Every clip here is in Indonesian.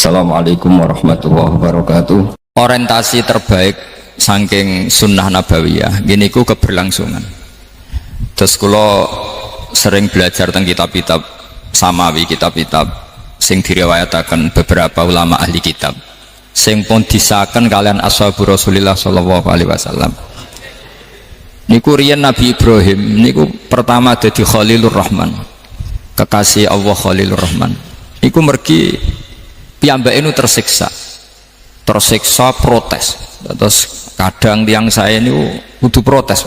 Assalamualaikum warahmatullahi wabarakatuh. Orientasi terbaik saking sunnah nabawiyah gini ku keberlangsungan. Terus kalau sering belajar tentang kitab-kitab samawi, kitab-kitab sing diriwayataken beberapa ulama ahli kitab sing pun disahkan kalian ashabu Rasulillah sallallahu alaihi wasallam. Niku riyen Nabi Ibrahim niku pertama dadi Khalilur Rahman, kekasih Allah Khalilur Rahman. Niku mergi piyambake nu tersiksa protes. Terus kadang tiang saya ini kudu protes,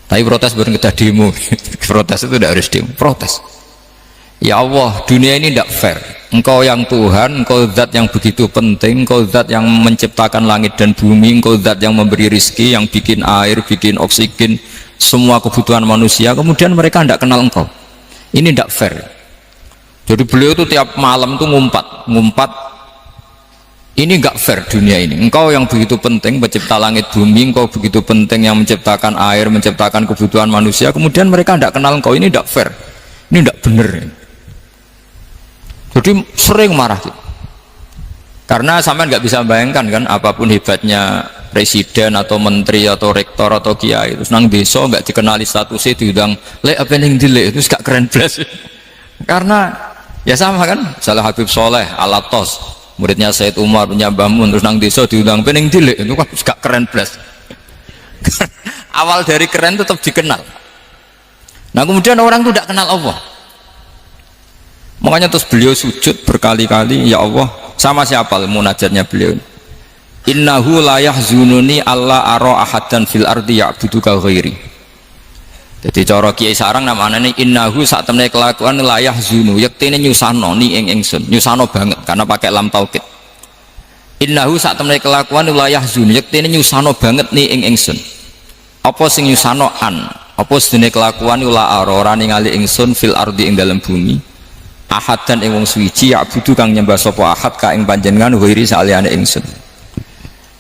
tapi protes bukan kita demo. Protes itu tidak harus demo, protes. Ya Allah, dunia ini tidak fair. Engkau yang Tuhan, engkau zat yang begitu penting, engkau zat yang menciptakan langit dan bumi, engkau zat yang memberi rizki, yang bikin air, bikin oksigen, semua kebutuhan manusia, kemudian mereka tidak kenal engkau. Ini tidak fair. Jadi beliau itu tiap malam itu ngumpat, ini enggak fair dunia ini. Engkau yang begitu penting pencipta langit bumi, engkau begitu penting yang menciptakan air, menciptakan kebutuhan manusia, kemudian mereka tidak kenal engkau, ini enggak fair, ini enggak benar. Jadi sering marah gitu. Karena sampai nggak bisa bayangkan kan, apapun hebatnya presiden atau menteri atau rektor atau kiai terus nang desa nggak dikenali statusnya, diundang lek apa yang dilek itu gak keren belas. Karena ya sama kan, salah Habib Soleh Alatos, muridnya Said Umar punya Mbah Mun, terus nang desa diundang pening dilek itu kan gak keren belas. Awal dari keren tetap dikenal. Nah kemudian orang itu tidak kenal Allah. Makanya terus beliau sujud berkali-kali, ya Allah, sama siapa munajatnya beliau? Innahu la yahzununi alla ara ahadan fil ardi ya'buduka ghairi. Jadi cara kiai sarang namanya ini innahu sak temene kelakuan la yahzunu, yektene nyusano ni ing ingsun, nyusano banget karena pakai lam taukid. Innahu sak temene kelakuan la yahzunu, yektene nyusano banget ni ing ingsun. Apa sing nyusano an? Apa sedene kelakuan la ora ningali ingsun fil ardi ing dalam bumi. Ahad dan ing wong suwiji ya'budu kang nyembah sapa ahad ka ing panjenengan ghairi saliyane ingsun.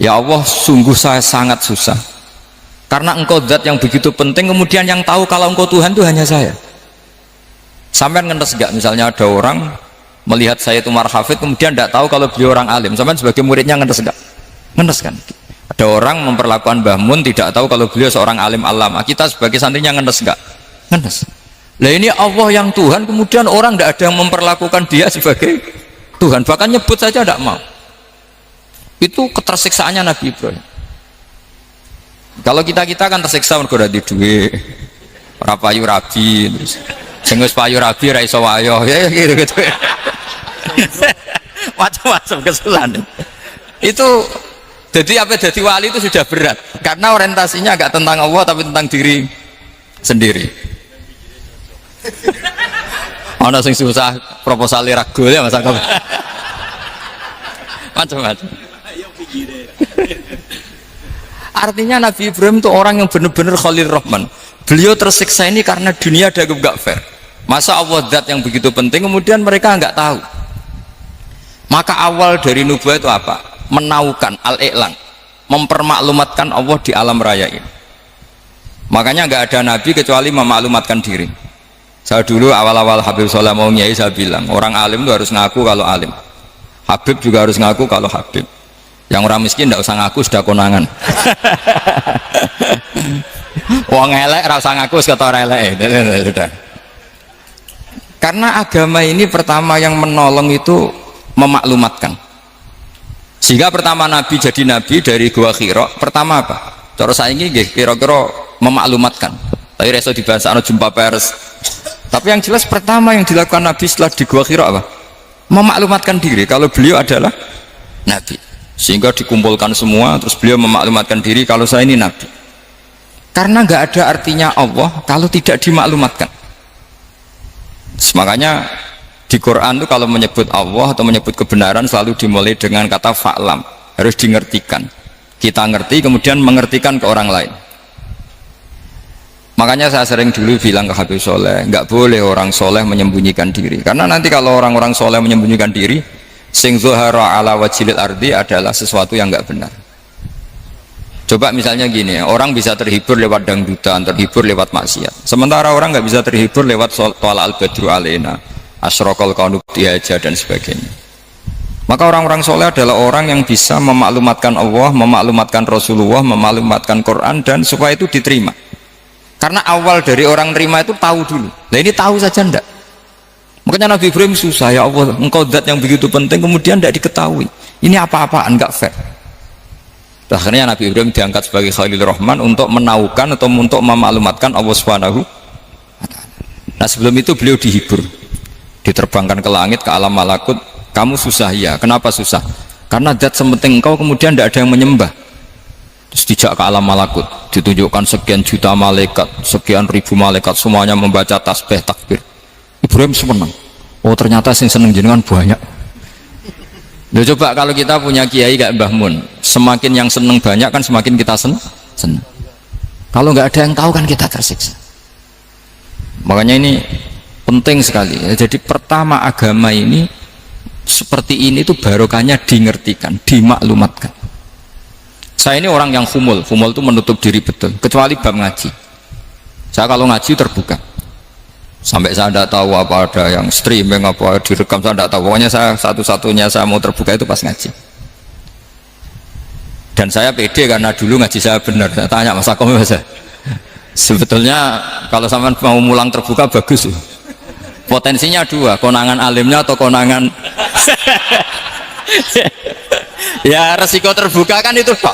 Ya Allah, sungguh saya sangat susah karena engkau zat yang begitu penting, kemudian yang tahu kalau engkau Tuhan itu hanya saya. Sampai ngenes gak misalnya ada orang melihat saya itu marhafid kemudian tidak tahu kalau beliau orang alim, sampai sebagai muridnya ngenes gak? Ngenes kan? Ada orang memperlakukan Mbah Mun tidak tahu kalau beliau seorang alim alama, kita sebagai santrinya ngenes gak? Ngenes. Lah ini Allah yang Tuhan, kemudian orang tidak ada yang memperlakukan dia sebagai Tuhan, bahkan nyebut saja tidak mau. Itu ketersiksaannya Nabi Ibrahim. Kalau kita kan tersiksa mergo ora duwe, ora payu rabi, terus sing wis payu rabi ra iso wayo, ya gitu. Macam-macam kesulitan. Itu jadi apa, jadi wali itu sudah berat karena orientasinya agak tentang Allah tapi tentang diri sendiri. Ana sing susah proposal ragu ya Mas Akam. Macam-macam. Artinya Nabi Ibrahim itu orang yang benar-benar Khalil Rahman. Beliau tersiksa ini karena dunia dianggap gak fair. Masa Allah zat yang begitu penting kemudian mereka nggak tahu. Maka awal dari nubuah itu apa? Menaukan, al-i'lan, mempermaklumatkan Allah di alam raya ini. Makanya nggak ada nabi kecuali memaklumatkan diri. Saya dulu awal-awal Habib Soleh mau nyai, saya bilang orang alim itu harus ngaku kalau alim, Habib juga harus ngaku kalau Habib. Yang orang miskin tidak usah ngaku, sudah konangan. Wong elek rasa ngaku seketor elek. Sudah. Karena agama ini pertama yang menolong itu memaklumatkan. Sehingga pertama Nabi jadi Nabi dari Gua Hira, pertama apa? Cara saya ini kira-kira memaklumatkan. Tapi reso dibahas jumpa pers. Tapi yang jelas pertama yang dilakukan Nabi setelah di Gua Hira apa? Memaklumatkan diri kalau beliau adalah Nabi. Sehingga dikumpulkan semua, terus beliau memaklumatkan diri kalau saya ini Nabi. Karena nggak ada artinya Allah kalau tidak dimaklumatkan. Makanya di Quran itu kalau menyebut Allah atau menyebut kebenaran selalu dimulai dengan kata fa'lam, harus dingertikan. Kita ngerti kemudian mengertikan ke orang lain. Makanya saya sering dulu bilang ke Habib Soleh, nggak boleh orang soleh menyembunyikan diri, karena nanti kalau orang-orang soleh menyembunyikan diri, sing zuhara ala wajilil ardi adalah sesuatu yang nggak benar. Coba misalnya gini, orang bisa terhibur lewat dangdutan, terhibur lewat maksiat, sementara orang nggak bisa terhibur lewat tolak al-badru alaina, asyraqal qaunub dihaja dan sebagainya. Maka orang-orang soleh adalah orang yang bisa memaklumatkan Allah, memaklumatkan Rasulullah, memaklumatkan Quran, dan supaya itu diterima. Karena awal dari orang terima itu tahu dulu. Nah ini tahu saja ndak. Makanya Nabi Ibrahim susah, ya Allah, engkau zat yang begitu penting kemudian tidak diketahui. Ini apa-apaan, enggak fair. Akhirnya Nabi Ibrahim diangkat sebagai Khalil Rahman untuk menaukan atau untuk memaklumatkan Allah Subhanahu wa ta'ala. Nah sebelum itu beliau dihibur, diterbangkan ke langit, ke alam malakut. Kamu susah ya, kenapa susah? Karena zat sementing engkau kemudian tidak ada yang menyembah. Terus dijak ke alam malakut, ditunjukkan sekian juta malaikat, sekian ribu malaikat, semuanya membaca tasbih takbir. Ibrahim senang. Oh ternyata yang seneng jenengan banyak. Loh, coba kalau kita punya kiai kayak Mbah Mun, semakin yang seneng banyak kan semakin kita seneng. Kalau nggak ada yang tahu kan kita tersiksa. Makanya ini penting sekali. Jadi pertama agama ini seperti ini tuh barokahnya dingertikan, dimaklumatkan. Saya ini orang yang humul itu menutup diri betul, kecuali bab ngaji. Saya kalau ngaji terbuka, sampai saya tidak tahu apa ada yang streaming apa direkam, saya tidak tahu. Pokoknya saya satu-satunya saya mau terbuka itu pas ngaji. Dan saya pede karena dulu ngaji saya benar. Saya tanya Mas Akom, sebetulnya kalau sampean mau mulang terbuka bagus. Potensinya dua, konangan alimnya atau konangan ya resiko terbuka kan itu Pak,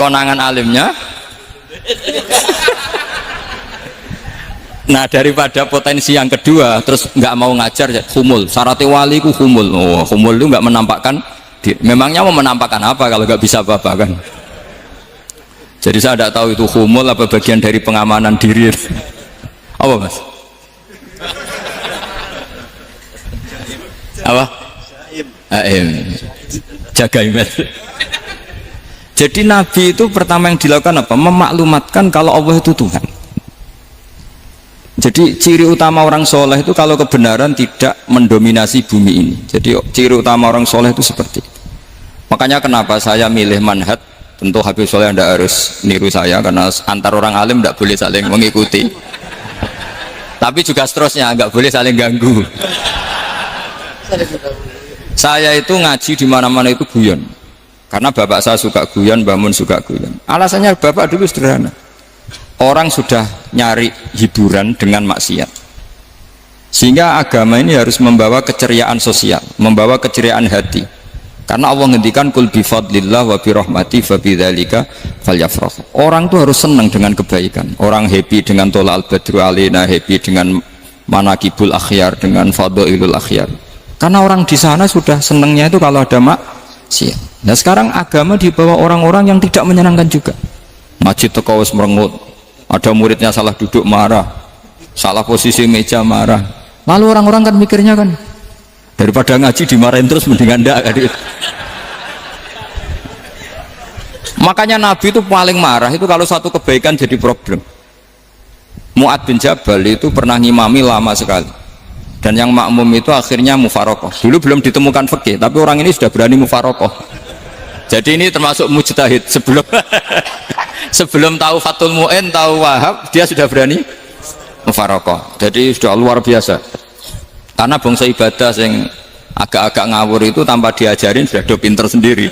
konangan alimnya. Nah daripada potensi yang kedua terus nggak mau ngajar ya humul, syaratnya wali ku humul. Oh, humul itu nggak menampakkan memangnya mau menampakkan apa kalau nggak bisa apa-apa kan. Jadi saya tidak tahu itu humul apa bagian dari pengamanan diri. Apa Mas? Apa? Jaga iman. Jadi Nabi itu pertama yang dilakukan apa? Memaklumatkan kalau Allah itu Tuhan. Jadi ciri utama orang soleh itu kalau kebenaran tidak mendominasi bumi ini. Jadi ciri utama orang soleh itu seperti itu. Makanya kenapa saya milih manhaj. Tentu Habib Soleh tidak harus niru saya karena antar orang alim tidak boleh saling mengikuti. Tapi juga seterusnya nggak boleh saling ganggu. Saya itu ngaji di mana-mana itu guyon, karena bapak saya suka guyon, Mbah Mun suka guyon. Alasannya bapak dulu sederhana, orang sudah nyari hiburan dengan maksiat, sehingga agama ini harus membawa keceriaan sosial, membawa keceriaan hati. Karena Allah ngendikan kul bi fadlillah wa bi rahmati fa bidzalika falyafrah. Orang tuh harus senang dengan kebaikan. Orang happy dengan tolal badru alina, happy dengan manakibul akhyar, dengan fadhailul akhyar. Karena orang di sana sudah senangnya itu kalau ada maksiat. Nah sekarang agama dibawa orang-orang yang tidak menyenangkan juga. Masjid teko wis merengut, ada muridnya salah duduk marah, salah posisi meja marah. Lalu orang-orang kan mikirnya kan, daripada ngaji dimarahin terus mendingan ndak kan. Makanya Nabi itu paling marah itu kalau satu kebaikan jadi problem. Mu'ad bin Jabal itu pernah ngimami lama sekali, dan yang makmum itu akhirnya mufarokoh. Dulu belum ditemukan fikih, tapi orang ini sudah berani mufarokoh. Jadi ini termasuk mujtahid. Sebelum tahu Fathul Mu'in, tahu Wahab, dia sudah berani mufarokoh. Jadi sudah luar biasa. Karena bangsa ibadah yang agak-agak ngawur itu tanpa diajarin sudah do pinter sendiri.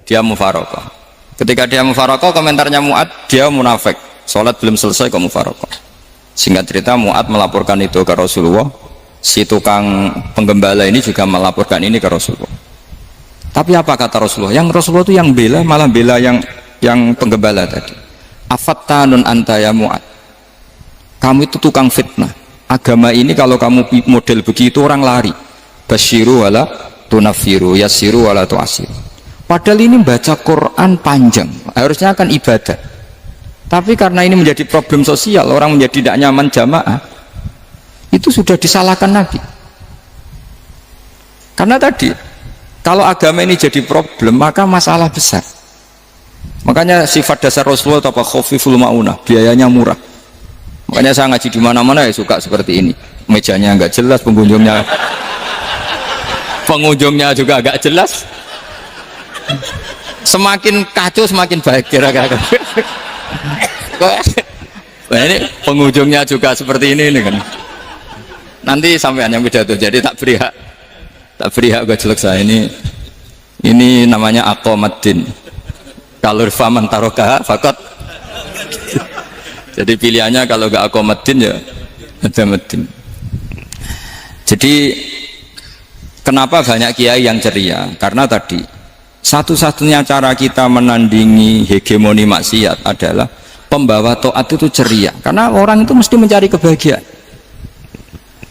Dia mufarokoh. Ketika dia mufarokoh, komentarnya Mu'ad, dia munafik, sholat belum selesai kok mufarokoh. Singkat cerita Mu'ad melaporkan itu ke Rasulullah. Si tukang penggembala ini juga melaporkan ini ke Rasulullah. Tapi apa kata Rasulullah? Yang Rasulullah itu yang bela, malah bela yang penggembala tadi. Afattanun anta ya Mu'ad, kamu itu tukang fitnah. Agama ini kalau kamu model begitu orang lari. Basyiru wala tunafiru, yassiru wala tu'asiru. Padahal ini baca Quran panjang, harusnya akan ibadah. Tapi karena ini menjadi problem sosial, orang menjadi tidak nyaman jamaah, itu sudah disalahkan Nabi. Karena tadi, kalau agama ini jadi problem, maka masalah besar. Makanya sifat dasar Rasulullah apa khafiful ma'unah, biayanya murah. Makanya saya ngaji di mana-mana ya suka seperti ini. Mejanya enggak jelas, pengunjungnya juga agak jelas. Semakin kacau semakin baik kira-kira. Nah, ini pengunjungnya juga seperti ini kan. Nanti sampean yang pidato, jadi tak beri hak Tak beri hak gojlok saya ini namanya aqomaddin. Kalau faman taroka fakot. Jadi pilihannya kalau gak aqomaddin ya ada medin. Jadi kenapa banyak kiai yang ceria? Karena tadi satu-satunya cara kita menandingi hegemoni maksiat adalah pembawa taat itu ceria. Karena orang itu mesti mencari kebahagiaan.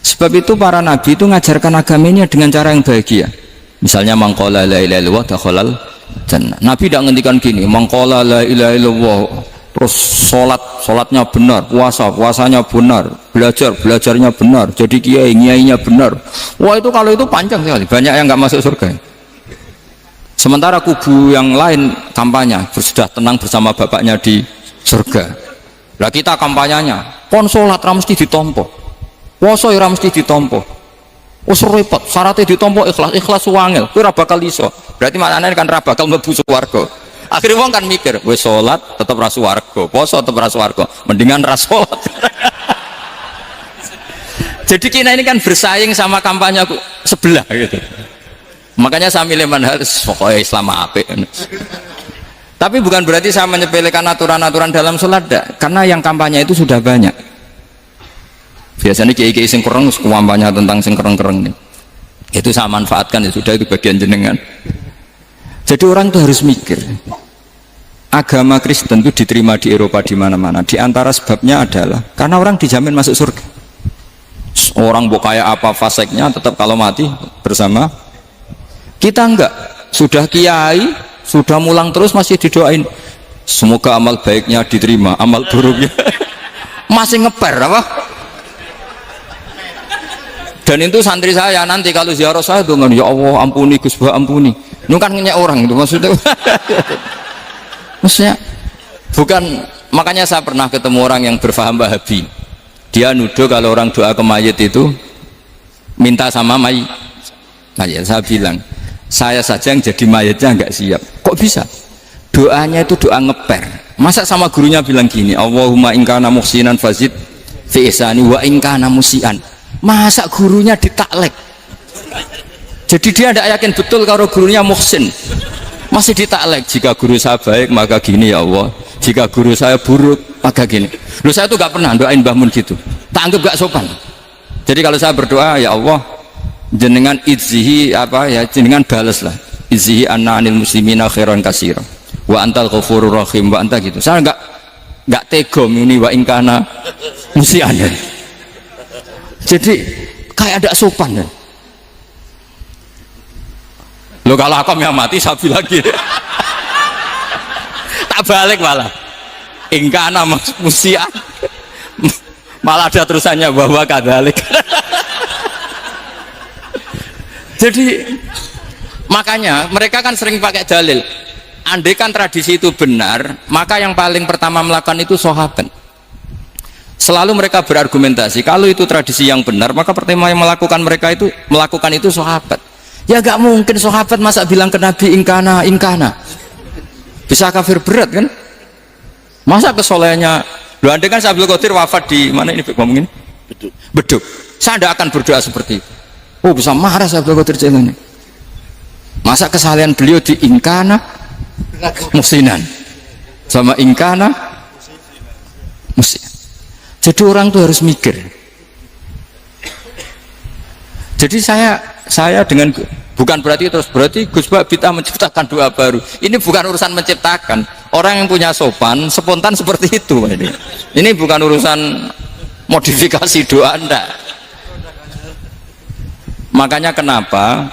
Sebab itu para nabi itu mengajarkan agamanya dengan cara yang bahagia. Misalnya mangqala la ilaha illallah dakhalal jannah. Nabi tidak ngendikan gini, mangqala la ilaha illallah terus sholatnya benar, puasanya benar, belajarnya benar, jadi kiainya benar. Wah itu kalau itu panjang sekali, banyak yang nggak masuk surga. Sementara kubu yang lain kampanye sudah tenang bersama bapaknya di surga. Lah kita kampanyenya, pon sholat mesti ditompo, puasa mesti ditompo. Usur repot, syaratnya ditompo ikhlas wangel, kowe ora bakal iso. Berarti maknanya kan ora bakal mlebu swarga. Akhirnya wong kan mikir, wis salat tetep ra swarga, poso tetep ra swarga, mendingan ra salat. Jadi kita ini kan bersaing sama kampanye sebelah gitu. Makanya saya milih manhaj pokoknya Islam apik. Tapi bukan berarti saya menyepelekan aturan-aturan dalam salat, karena yang kampanye itu sudah banyak. Biasanya kiai-kiai sing kereng kampanye tentang sing kereng-kereng nih. Itu saya manfaatkan, ya sudah, itu bagian jenengan. Jadi orang itu harus mikir. Agama Kristen itu diterima di Eropa di mana-mana. Di antara sebabnya adalah karena orang dijamin masuk surga. Orang mau kayak apa faseknya tetap kalau mati bersama. Kita enggak. Sudah kiai, sudah mulang terus masih didoain. Semoga amal baiknya diterima, amal buruknya masih ngeper apa? Dan itu santri saya nanti kalau ziarah saya dengan ya Allah ampuni Gus Bah ampuni. Itu kan ngenyek orang itu maksudnya. Maksudnya bukan, makanya saya pernah ketemu orang yang berfaham Wahabi. Dia nuduh kalau orang doa ke mayit itu minta sama mayit. Saya bilang, saya saja yang jadi mayitnya nggak siap. Kok bisa? Doanya itu doa ngeper. Masa sama gurunya bilang gini, Allahumma in kana muhsinan fazid fi ihsani wa in kana musian. Masa gurunya ditaklek? Jadi dia tidak yakin betul kalau gurunya muhsin, masih ditaklek. Jika guru saya baik maka gini ya Allah, jika guru saya buruk maka gini. Loh saya tuh gak pernah doain Mbah Mun gitu, tak anggap gak sopan. Jadi kalau saya berdoa ya Allah jenengan izzihi apa ya, jenengan balas lah izzihi anna anil muslimina khairan katsira wa antal ghafurur rahim wa anta gitu. Saya gak tega muni wa ingkana musian. Jadi kayak ada sopan ya. Lo kalau aku yang mati sapi lagi. Tak balik malah. Ingkana musian. Malah ada terusannya bahwa kadalik. Jadi makanya mereka kan sering pakai dalil. Andai kan tradisi itu benar, maka yang paling pertama melakukan itu sahabat. Selalu mereka berargumentasi kalau itu tradisi yang benar, maka pertama yang melakukan itu sahabat. Ya gak mungkin sahabat masa bilang ke Nabi ingkana bisa kafir berat kan? Masa kesolehannya lu andai kan Abdul Qadir wafat di mana ini ngomongin Beduk, saya tidak akan berdoa seperti itu. Oh bisa marah Abdul Qadir jalan. Masa kesalahan beliau di ingkana musinan sama ingkana musinan. Jadi orang tuh harus mikir. Jadi saya dengan bukan berarti Gus Bah Bid'ah menciptakan doa baru. Ini bukan urusan menciptakan. Orang yang punya sopan spontan seperti itu ini. Ini bukan urusan modifikasi doa Anda. Makanya kenapa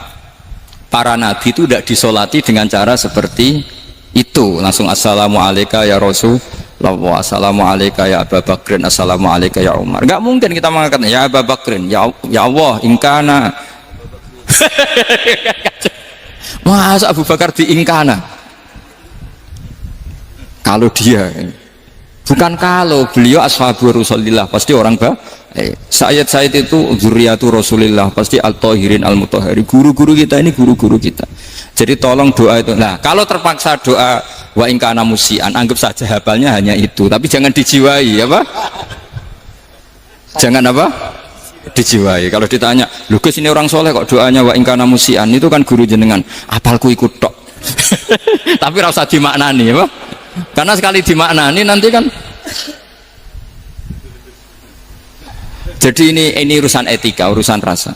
para nabi itu tidak disolati dengan cara seperti itu, langsung assalamualaikum ya Rasul. Assalamualaikum ya Abu Bakrin, assalamualaikum ya Umar. Enggak mungkin kita mengatakan ya Abu Bakrin, ya Allah ingkana. Masa Abu Bakar di ingkana? Kalau dia bukan kalau beliau ashabur Rasulillah pasti orang Sayyid itu zuriatu Rasulillah pasti al-tahirin al-mutahhari. Guru-guru kita ini guru-guru kita. Jadi tolong doa itu. Nah, kalau terpaksa doa wa in kana musian, anggap saja hafalnya hanya itu, tapi jangan dijiwai apa? Jangan apa? dijiwai. Kalau ditanya, "Lho Gus, ini orang soleh kok doanya wa in kana musian?" Itu kan guru jenengan, apalku ikut tok. Tapi ora usah dimaknani, apa? Karena sekali dimaknani nanti kan. Jadi ini urusan etika, urusan rasa.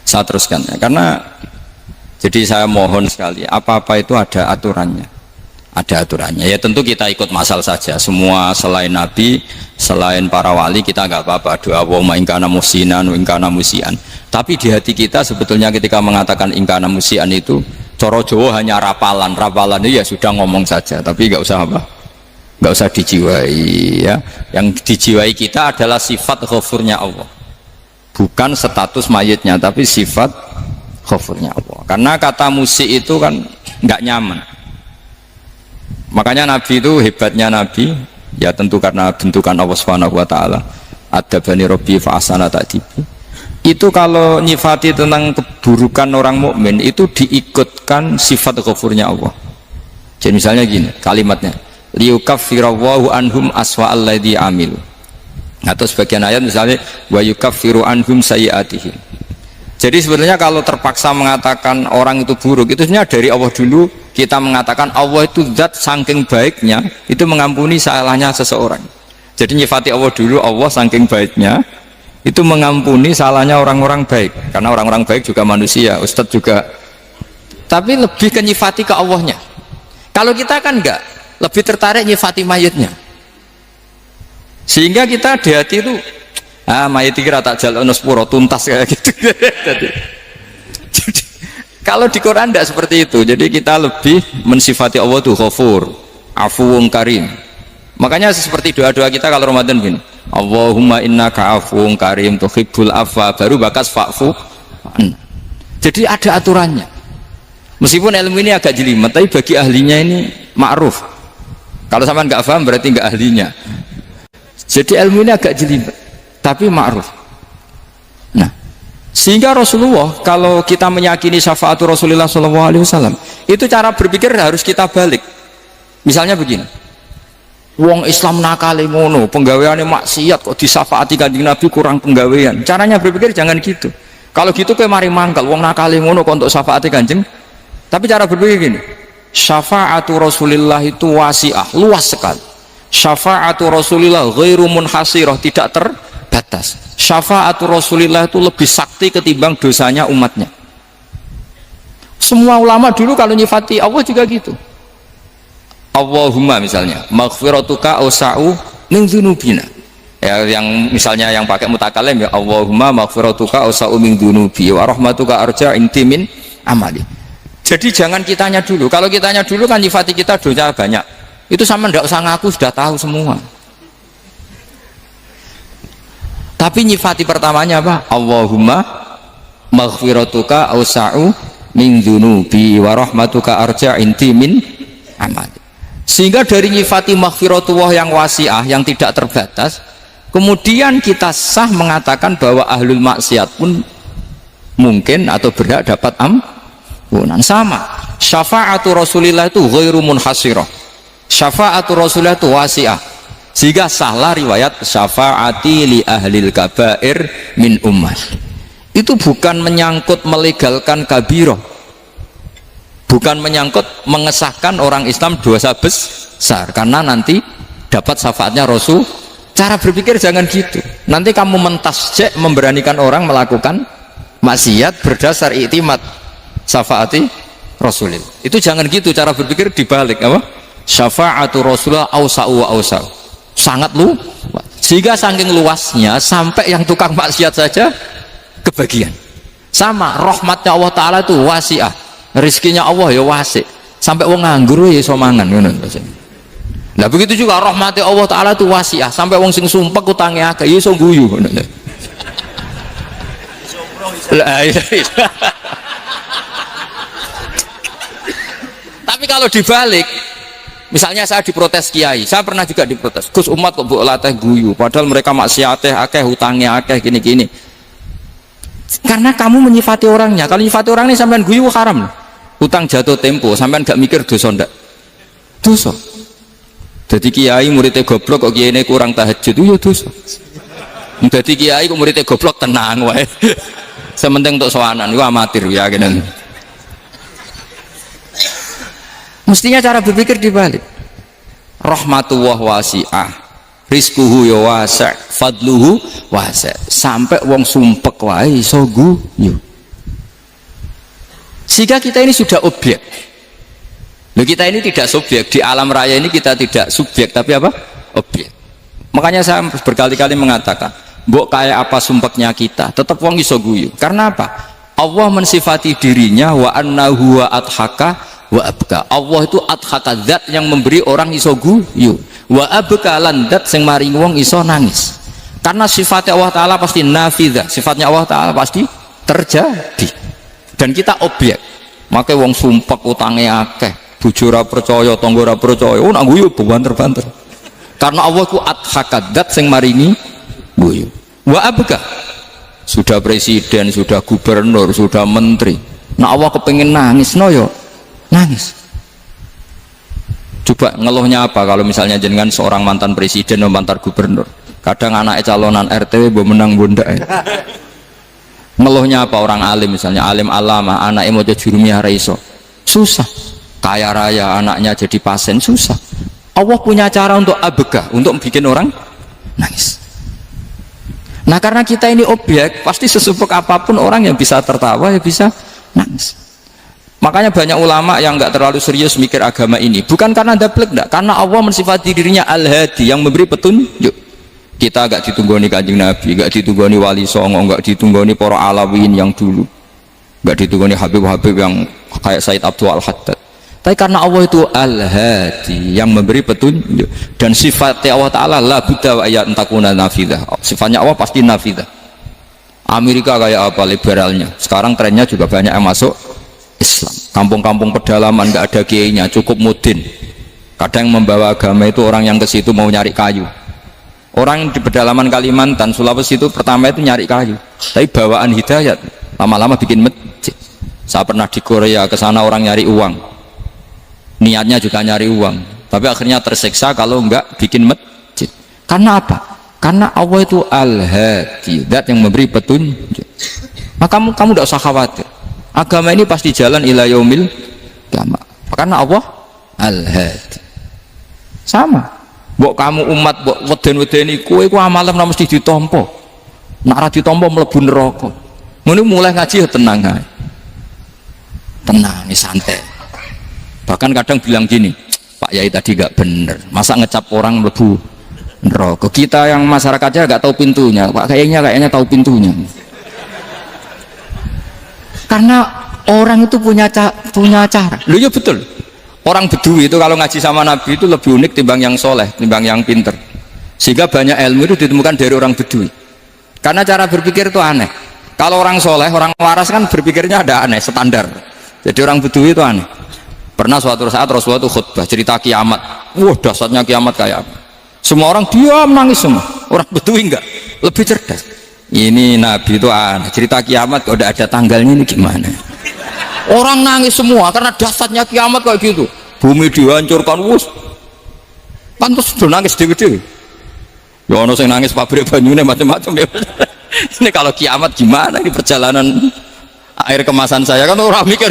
Saya teruskan ya, karena jadi saya mohon sekali, apa-apa itu ada aturannya. Ada aturannya. Ya tentu kita ikut masal saja. Semua selain Nabi, selain para wali kita nggak apa-apa. Doa wa in kana musian, wa in kana musian. Tapi di hati kita sebetulnya ketika mengatakan in kana musian itu coro Jawa hanya rapalan. Rapalan itu ya sudah ngomong saja, tapi nggak usah apa? Nggak usah dijiwai ya. Yang dijiwai kita adalah sifat ghafurnya Allah. Bukan status mayitnya, tapi sifat ghafurnya Allah. Karena kata musik itu kan nggak nyaman. Makanya Nabi itu hebatnya Nabi, ya tentu karena bentukan Allah Subhanahu wa taala. Adabani Rabbi fa ahsana ta'dibi. Itu kalau nyifati tentang keburukan orang mukmin itu diikutkan sifat ghafurnya Allah. Jadi misalnya gini, kalimatnya, liyukaffirallahu anhum aswa alladzi amilu. Atau sebagian ayat misalnya wa yukaffiru anhum sayyi'atihim. Jadi sebenarnya kalau terpaksa mengatakan orang itu buruk, itu sebenarnya dari Allah dulu kita mengatakan Allah itu zat saking baiknya itu mengampuni salahnya seseorang. Jadi nyifati Allah dulu, Allah saking baiknya itu mengampuni salahnya orang-orang baik, karena orang-orang baik juga manusia, Ustadz juga. Tapi lebih ke nyifati ke Allahnya. Kalau kita kan enggak, lebih tertarik nyifati mayitnya. Sehingga kita di hati itu mayit kira tak jalan sepuro tuntas kayak gitu. Jadi, kalau di Quran tidak seperti itu. Jadi kita lebih mensifati Allah itu Ghafur, Afuwun Karim. Makanya seperti doa-doa kita kalau Ramadan gini, Allahumma innaka afuwun karim tuhibbul afwa, baru bakas fa'fu. Jadi ada aturannya. Meskipun ilmu ini agak jelimet, tapi bagi ahlinya ini ma'ruf. Kalau sama nggak paham berarti nggak ahlinya. Jadi ilmu ini agak jelimet, tapi ma'ruf. Nah, sehingga Rasulullah kalau kita meyakini syafaat Rasulullah SAW, itu cara berpikir harus kita balik. Misalnya begini, wong Islam nakale ngono, penggaweane maksiat kok disafaati Kanjeng Nabi kurang penggawean. Caranya berpikir jangan gitu. Kalau gitu kowe mari mangkal, wong nakale ngono kok untuk syafaati Kanjeng. Tapi cara berpikir gini, syafaatu Rasulillah itu wasi'ah, luas sekali. Syafaatu Rasulillah ghairu munhasirah, tidak terbatas. Syafaatu Rasulillah itu lebih sakti ketimbang dosanya umatnya. Semua ulama dulu kalau nyifati Allah juga gitu. Allahumma misalnya maghfiratuka awsa'u min dzunubina. Ya, yang misalnya yang pakai mutakalim ya Allahumma maghfiratuka awsa'u min dzunubi wa rahmatuka arja inti min amali. Jadi jangan kitanya dulu. Kalau kitanya dulu kan nyifati kita dosa banyak. Itu sama ndak usah ngaku, sudah tahu semua. Tapi nyifati pertamanya apa? Allahumma maghfiratuka awsa'u min dzunubi wa rahmatuka arja inti min amali. Sehingga dari nyifati maghfiratullah yang wasi'ah, yang tidak terbatas, kemudian kita sah mengatakan bahwa ahlul maksiat pun mungkin atau berhak dapat ampunan. Sama syafaatu Rasulillah itu ghairu munhasirah, syafaatu Rasulillah itu wasi'ah. Sehingga sahlah riwayat syafaati li ahlil kabair min ummah. Itu bukan menyangkut melegalkan kabirah, bukan menyangkut mengesahkan orang Islam dosa besar, karena nanti dapat syafaatnya Rasul. Cara berpikir jangan gitu. Nanti kamu mentasjek, memberanikan orang melakukan maksiat berdasar iktimat syafaati Rasulillah. Itu jangan gitu cara berpikir, dibalik apa? Syafaatu Rasulullah awsa'u wa awsa'u. Sangat luas. Sehingga saking luasnya sampai yang tukang maksiat saja kebagian. Sama rahmatnya Allah Ta'ala itu wasi'ah. Rizkinya Allah ya wasik, sampai wong nganggur ya iso mangan ngono. Nah begitu juga rahmati Allah Ta'ala itu wasi'ah, sampai wong sing sumpek utange akeh ya iso guyu ngono. Tapi kalau dibalik, misalnya saya diprotes kiai, saya pernah juga diprotes, Gus umat kok mbok latih guyu padahal mereka maksiate akeh, hutangnya akeh, gini-gini. Karena kamu menyifati orangnya. Kalau menyifati orang ini sampean guyu haram. Utang jatuh tempo sampean gak mikir dosa ndak? Dosa. Jadi kiai muridnya goblok kok kiai ini kurang tahajud itu ya dosa. Dadi kiai kok muridnya goblok tenang wae. Sementing untuk sowanan iku amatir ya kene. Mestinya cara berpikir dibalik. Rahmatullah wasi'ah, rizquhu ya wasi', fadluhu wasi'. Sampai wong sumpek wae iso guyu. Sehingga kita ini sudah objek. Loh, kita ini tidak subjek di alam raya ini, kita tidak subjek tapi apa? Objek. Makanya saya berkali-kali mengatakan, mbok kayak apa sumpeknya kita, tetap wong iso guyu. Karena apa? Allah mensifati dirinya wa annahu wa adhaka wa abka. Allah itu adhaka, zat yang memberi orang iso guyu. Wa abka lan zat sing maringi wong iso nangis. Karena sifatnya Allah Ta'ala pasti nafidah, sifatnya Allah Ta'ala pasti terjadi. Dan kita objek. Makanya wong sumpek utangnya akeh, bojo ora percaya, tangga ora percaya, nak guyu banter-banter. Karena Allah ku adhaka, zat sing maringi guyu. Wa abka, sudah presiden, sudah gubernur, sudah menteri, nah Allah kepengen nangis, no yo nangis. Coba ngeluhnya apa kalau misalnya jenengan seorang mantan presiden atau mantan gubernur, kadang anaknya calonan RT bo menang bunda ngeluhnya apa? Orang alim misalnya, alim alama, anaknya mau jadi jurumiah raiso, susah. Kaya raya anaknya jadi pasien, susah. Allah punya cara untuk abega, untuk bikin orang nangis. Nah karena kita ini objek, pasti sesumpek apapun orang yang bisa tertawa ya bisa nangis. Makanya banyak ulama yang nggak terlalu serius mikir agama ini, bukan karena daplek, enggak, karena Allah mensifati dirinya Al-Hadi, yang memberi petunjuk. Kita gak ditunggoni Kanjeng Nabi, gak ditunggoni Wali Songo, gak ditunggoni para alawin yang dulu, gak ditunggoni Habib-Habib yang kayak Said Abdul Al-Haddad. Tapi karena Allah itu Al-Hadi, yang memberi petunjuk, dan sifatnya Allah Ta'ala la budda wa ayat entakuna nafidah. Sifatnya Allah pasti nafidah. Amerika kayak apa liberalnya, sekarang trennya juga banyak yang masuk Islam. Kampung-kampung pedalaman gak ada kiainya, cukup mudin. Kadang yang membawa agama itu orang yang ke situ mau nyari kayu. Orang di pedalaman Kalimantan, Sulawesi itu pertama itu nyari kayu, tapi bawaan hidayat, lama-lama bikin masjid. Saya pernah di Korea, ke sana orang nyari uang, niatnya juga nyari uang, tapi akhirnya tersiksa kalau enggak bikin masjid. Karena apa? Karena Allah itu Al-Hadi, zat yang memberi petunjuk. Maka kamu tidak usah khawatir, agama ini pasti jalan ila yaumil qiyamah, karena Allah Al-Hadi. Sama. Mbok kamu umat mbok weden-wedeni kowe ku amalan ora mesti ditampa. Nek ora ditampa mlebu neraka. Ngono mulai ngaji ya tenang ae. Tenang, santai. Bahkan kadang bilang gini, Pak Yai tadi gak bener. Masa ngecap orang mlebu neraka? Kita yang masyarakatnya gak tahu pintunya. Pak kayaknya tahu pintunya. Karena orang itu punya cara. Loh ya betul. Orang Bedui itu kalau ngaji sama Nabi itu lebih unik timbang yang soleh, timbang yang pinter. Sehingga banyak ilmu itu ditemukan dari orang Bedui. Karena cara berpikir itu aneh. Kalau orang soleh, orang waras kan berpikirnya ada aneh, standar. Jadi orang Bedui itu aneh. Pernah suatu saat Rasulullah itu khutbah cerita kiamat. Wah, dasarnya kiamat kayak apa? Semua orang diam nangis semua. Orang Bedui enggak, lebih cerdas. Ini Nabi itu aneh. Cerita kiamat kalau udah ada tanggalnya ini gimana? Orang nangis semua karena dasarnya kiamat kayak gitu. Bumi dihancurkan, wus. Pantas sudah nangis dewe-dewe. Ya ono sing nangis pabrik banyune macam-macam ya. Ini kalau kiamat gimana ini perjalanan air kemasan saya kan orang mikir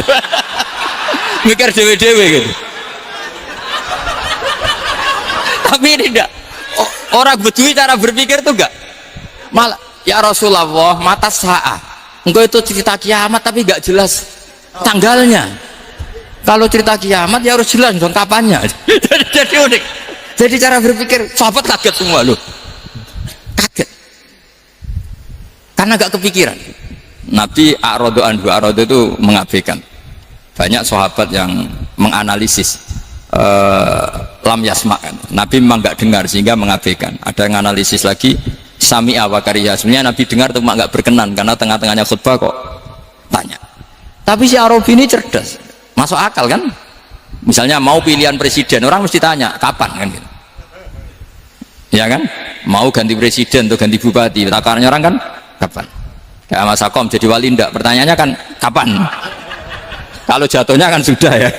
mikir dewe-dewe gitu. Tapi ini enggak. Orang Bedui cara berpikir tuh enggak. Malah ya Rasulullah, mata saat. Engkau itu cerita kiamat tapi enggak jelas tanggalnya. Kalau cerita kiamat ya harus jelas dong kapannya. Jadi unik. Jadi cara berpikir sahabat kaget semua loh. Kaget. Karena gak kepikiran. Nabi a'radu anhu, a'radu itu mengabaikan. Banyak sahabat yang menganalisis lam yasma kan. Nabi memang gak dengar sehingga mengabaikan. Ada yang analisis lagi sami'a wa kariha. Sebenarnya Nabi dengar itu gak berkenan karena tengah-tengahnya khutbah kok tanya. Tapi si Arabi ini cerdas, masuk akal kan? Misalnya mau pilihan presiden, orang mesti tanya kapan kan? Gitu. Ya kan? Mau ganti presiden atau ganti bupati, takarannya orang kan kapan? Kayak Mas Akom jadi wali ndak? Pertanyaannya kan kapan? Kalau jatuhnya kan sudah ya.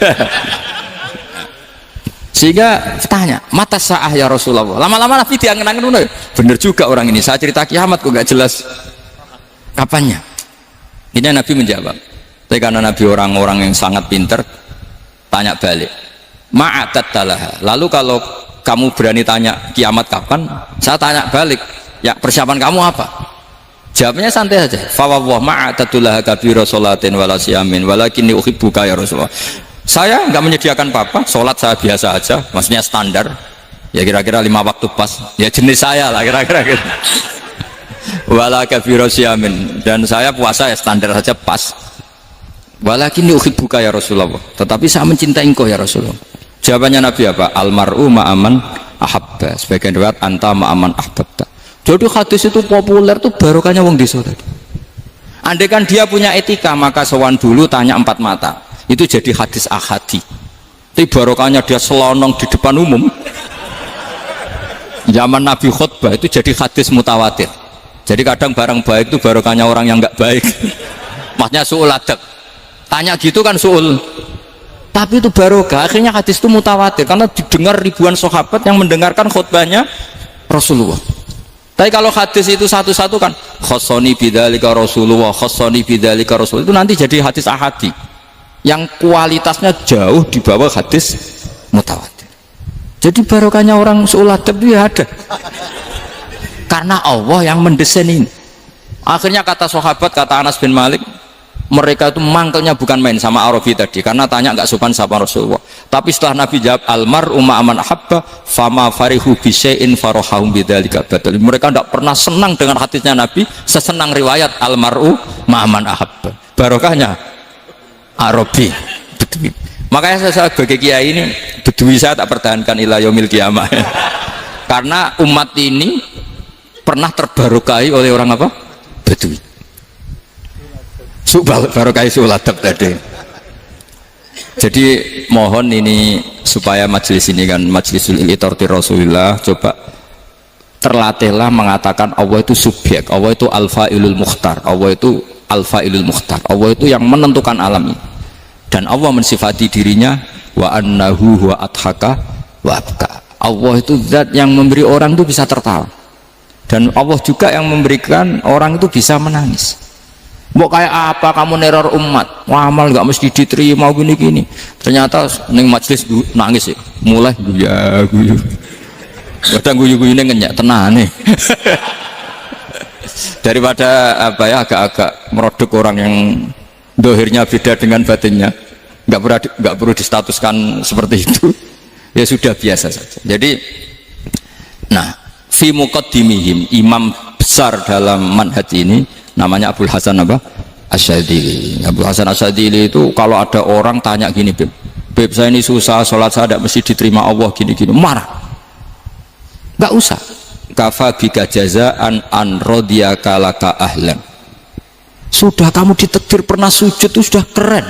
Sehingga tanya, mata sa'ah ya Rasulullah. Lama-lama Nabi diangen-angen, bener juga orang ini. Saya cerita kiamat kok gak jelas kapannya. Ini Nabi menjawab. Tapi karena Nabi orang-orang yang sangat pinter, tanya balik. Ma'atat talaha. Lalu kalau kamu berani tanya kiamat kapan, saya tanya balik. Ya persiapan kamu apa? Jawabnya santai saja. Fa wallah ma'atatulaha kabira sholatin wala siyamin walakinni uhibbuka ya Rasulullah. Saya nggak menyediakan apa-apa, sholat saya biasa aja, maksudnya standar. Ya kira-kira 5 waktu pas. Ya jenis saya lah kira-kira gitu. Wala kabira siyamin, dan saya puasa ya standar saja pas. Walakinni uhibbuka ya Rasulullah. Tetapi saya mencintai engkau ya Rasulullah. Jawabannya Nabi apa? Almar'u ma'aman ahabba. Sebagian riwayat anta ma'aman ahbabta. Jadi hadis itu populer tuh barokahnya wong desa tadi. Andai kan dia punya etika, maka sowan dulu tanya 4 mata. Itu jadi hadis ahadi. Tapi barokahnya dia selonong di depan umum. Zaman Nabi khutbah itu jadi hadis mutawatir. Jadi kadang barang baik itu barokahnya orang yang nggak baik. Maksudnya su'ul adab. Tanya gitu kan su'ul. Tapi itu barokah. Akhirnya hadis itu mutawatir karena didengar ribuan sahabat yang mendengarkan khutbahnya Rasulullah. Tapi kalau hadis itu satu-satu kan khossoni bidzalika Rasulullah, khossoni bidzalika Rasul, itu nanti jadi hadis ahadi yang kualitasnya jauh di bawah hadis mutawatir. Jadi barokahnya orang su'ul adab itu ya ada. Karena Allah yang mendesain ini. Akhirnya kata sahabat, kata Anas bin Malik, mereka itu mangkelnya bukan main sama Arabi tadi, karena tanya nggak sopan sama Rasulullah. Tapi setelah Nabi jawab almar'u ma'aman ahabba fama farihu bisyai'in farahahum bidzalika batal. Mereka tidak pernah senang dengan hadisnya Nabi sesenang riwayat almar'u ma'aman ahabba. Barokahnya Arabi Bedui. Makanya saya sebagai kiai ini Bedui saya tak pertahankan ila yaumil qiyamah. Karena umat ini pernah terbarokai oleh orang apa? Bedui. Barokai suladab tadi. Jadi mohon ini supaya majelis ini kan majlisul ilmi Rasulullah, coba terlatihlah mengatakan Allah itu subjek, Allah itu al-fa'ilul mukhtar, Allah itu al-fa'ilul mukhtar, Allah itu yang menentukan alam ini. Dan Allah mensifati dirinya wa annahu huwa adhaka wa abka. Allah itu zat yang memberi orang itu bisa tertawa. Dan Allah juga yang memberikan orang itu bisa menangis. Mau kayak apa kamu neror umat, amal nggak mesti diterima gini-gini. Ternyata neng majelis nangis ya, mulai guyu. Kadang guyu-guyune ngenyak tenan nih. Daripada apa ya agak-agak merodok orang yang dohirnya beda dengan batinnya, nggak perlu distatuskan seperti itu. Ya sudah biasa saja. Jadi, nah, fi muqaddimihim, imam besar dalam manhaj ini namanya Abul Hasan apa? Asyadzili. Abul Hasan Asyadzili itu kalau ada orang tanya gini, Beb saya ini susah, sholat saya tidak mesti diterima Allah gini-gini, marah. Nggak usah. Kafa bika jazaan an radiyaka laka ahlan. Sudah kamu ditakdir pernah sujud itu sudah keren.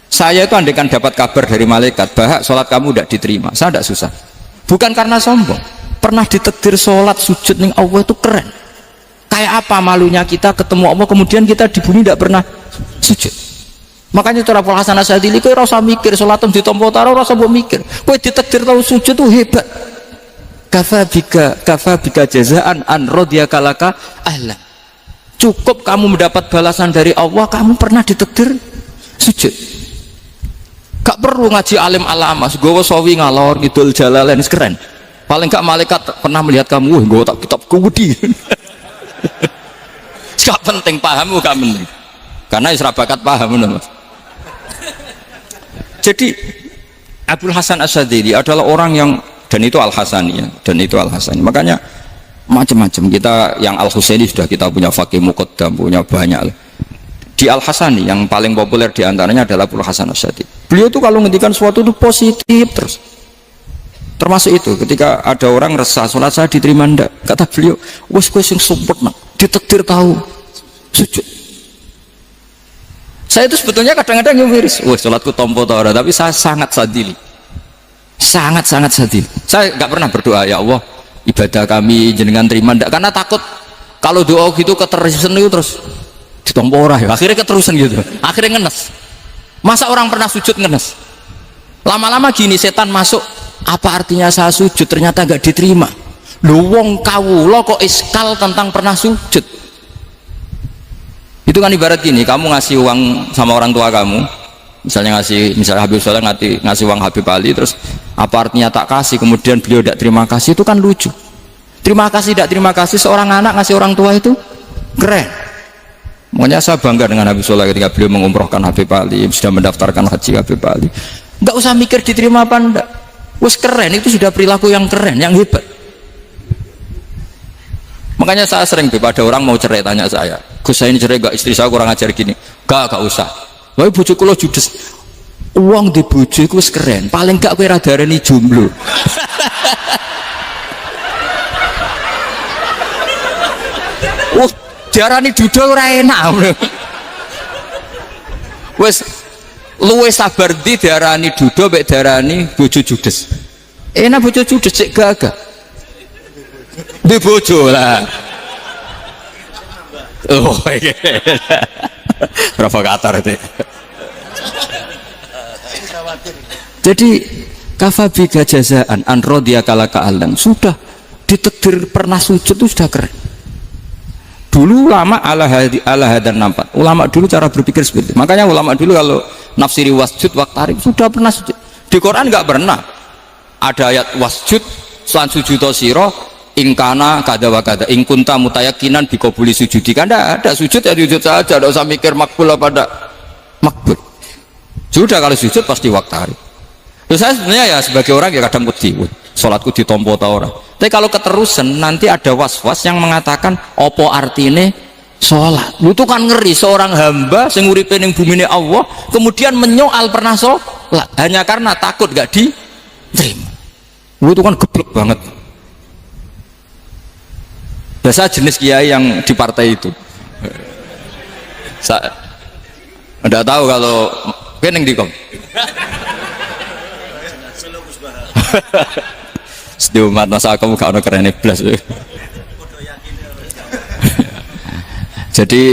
Saya itu andaikan dapat kabar dari malaikat bahwa sholat kamu tidak diterima, saya tidak susah. Bukan karena sombong. Pernah ditakdir sholat sujud ning Allah itu keren. Kayak apa malunya kita ketemu Allah kemudian kita di bumi tidak pernah sujud. Makanya cara Abul Hasan Asyadzili kowe ora usah mikir salatem ditampa taro ora usah mbok mikir. Kowe ditakdir tau sujud tuh hebat. Kafa bika jazaan an radiyaka laka ahlan. Cukup kamu mendapat balasan dari Allah, kamu pernah ditakdir sujud. Gak perlu ngaji alim alamas, gowo sawi ngalor ngidul jalalain keren. Paling gak malaikat pernah melihat kamu, gowo tak kitab kewedi. Gak penting pahammu, gak penting. Karena isra bakat paham, Mas. Jadi Abul Hasan Asyadzili adalah orang yang, dan itu Al-Hasani ya, dan itu Al-Hasani. Makanya macam-macam kita yang Al-Husaini sudah kita punya Faqih Muqaddam, punya banyak. Di Al-Hasani yang paling populer diantaranya adalah Abul Hasan Asyadzili. Beliau tuh kalau ngendikan sesuatu itu positif terus. Termasuk itu ketika ada orang resah sholat saya diterima ndak, kata beliau wes sing sempurna ditakdir tahu sujud. Saya itu sebetulnya kadang-kadang yang miris, wes sholatku tompo ta ora, tapi saya sangat sadili, sangat sadili. Saya nggak pernah berdoa ya Allah ibadah kami jenengan terima ndak, karena takut kalau doa gitu keterusan itu terus ditompo ora ya, akhirnya keterusan gitu, akhirnya ngenes. Masa orang pernah sujud ngenes? Lama-lama gini setan masuk Apa artinya saya sujud ternyata nggak diterima? Lu wong kawula kok iskal tentang pernah sujud. Itu kan ibarat gini, kamu ngasih uang sama orang tua kamu, misalnya Habib Soleh ngasih uang Habib Ali, terus apa artinya tak kasih, kemudian beliau tidak terima kasih, itu kan lucu. Terima kasih tidak terima kasih, seorang anak ngasih orang tua itu keren. Makanya saya bangga dengan Habib Soleh ketika beliau mengumrohkan Habib Ali, sudah mendaftarkan haji Habib Ali. Nggak usah mikir diterima apa enggak, wes keren, itu sudah perilaku yang keren, yang hebat. Makanya saya sering ada orang mau cerai tanya saya, Gus saya ini cerai gak, istri saya kurang ajar gini. Gak usah. Wah bojoku lo judes. Uang di bojoku wis keren. Paling gak kowe ra darani jomblo. Diarani duda ora enak. Wis luwe sabar ndi diarani duda mek diarani bojo judes. Enak bojo judes sik gagah. Di bojo lah. Oh iya. Provokator itu. Jadi kafabiga jazaan an radhiya kalaka alan, sudah ditakdir pernah sujud itu sudah keren. Dulu ulama ala hadan nampak. Ulama dulu cara berpikir seperti itu. Makanya ulama dulu kalau nafsiri wasjud waqtarib sudah pernah sujud. Di Quran nggak pernah ada ayat wasjud lan sujudo siro ingkana kada wa kada ingkunta mutayakinan bikobuli sujudi, kan ada sujud ya sujud saja, tidak usah mikir makbul apa tidak makbul. Sudah kalau sujud pasti waktari. Terus saya sebenarnya ya sebagai orang ya kadang wedi sholatku ditompo atau orang, tapi kalau keterusan nanti ada was-was yang mengatakan opo artine sholat. Itu kan ngeri, seorang hamba sing uripe ning bumine Allah kemudian menyoal pernah sholat hanya karena takut gak diterima. Itu kan geblek banget. Biasa jenis kiai yang di partai itu. Saya tidak tahu kalau keneng dikom. Setiap umat nasa kamu gak ada keren iblis. Jadi,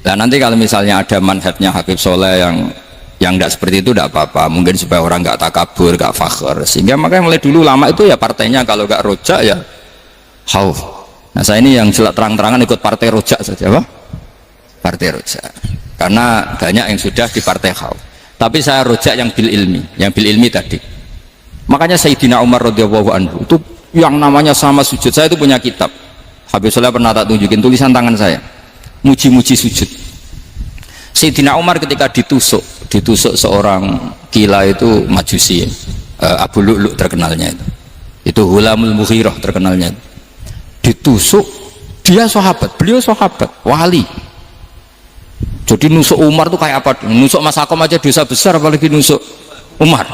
nah nanti kalau misalnya ada manhajnya Habib Soleh yang tidak seperti itu tidak apa-apa. Mungkin supaya orang nggak takabur, nggak fakhr. Sehingga makanya mulai dulu lama itu ya partainya kalau nggak rojak ya khauf. Nah saya ini yang terang-terangan ikut partai rojak saja, apa? Partai rojak. Karena banyak yang sudah di partai khauf. Tapi saya rojak yang bil ilmi tadi. Makanya Sayyidina Umar radhiyallahu anhu itu yang namanya sama sujud. Saya itu punya kitab. Habib Soleh pernah tak tunjukin tulisan tangan saya. Muji-muji sujud. Sayyidina Umar ketika ditusuk seorang gila itu Majusi, Abu Lu'lu' terkenalnya itu Hulamul Mughirah terkenalnya. Ditusuk, dia sahabat, beliau sahabat, wali. Jadi nusuk Umar tuh kayak apa? Nusuk Mas Akom aja dosa besar, apalagi nusuk Umar.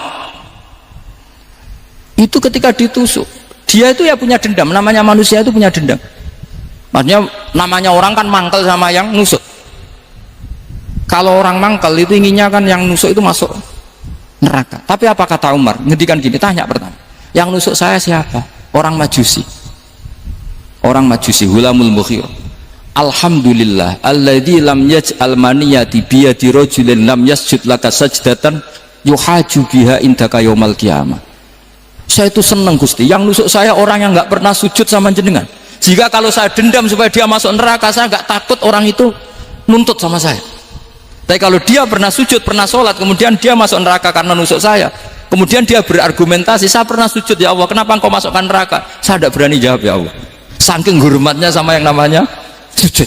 Itu ketika ditusuk, dia itu ya punya dendam. Namanya manusia itu punya dendam. Maksudnya namanya orang kan mangkel sama yang nusuk. Kalau orang mangkel itu inginnya kan yang nusuk itu masuk neraka. Tapi apa kata Umar? Ngendikan gini, tanya pertama, yang nusuk saya siapa? Orang Majusi. Orang Majusi, Hulamul Mughirah. Alhamdulillah alladzi lam yaj'al maniyati biyadi rajulin lam yasjud laka sajdatan yuhaju biha indaka yaumal qiyamah. Saya itu senang Gusti, yang nusuk saya orang yang nggak pernah sujud sama jenengan. Jika kalau saya dendam supaya dia masuk neraka, saya nggak takut orang itu nuntut sama saya. Tapi kalau dia pernah sujud, pernah sholat, kemudian dia masuk neraka karena nusuk saya, kemudian dia berargumentasi, saya pernah sujud ya Allah, kenapa engkau masukkan neraka? Saya tidak berani jawab ya Allah, saking hormatnya sama yang namanya sujud.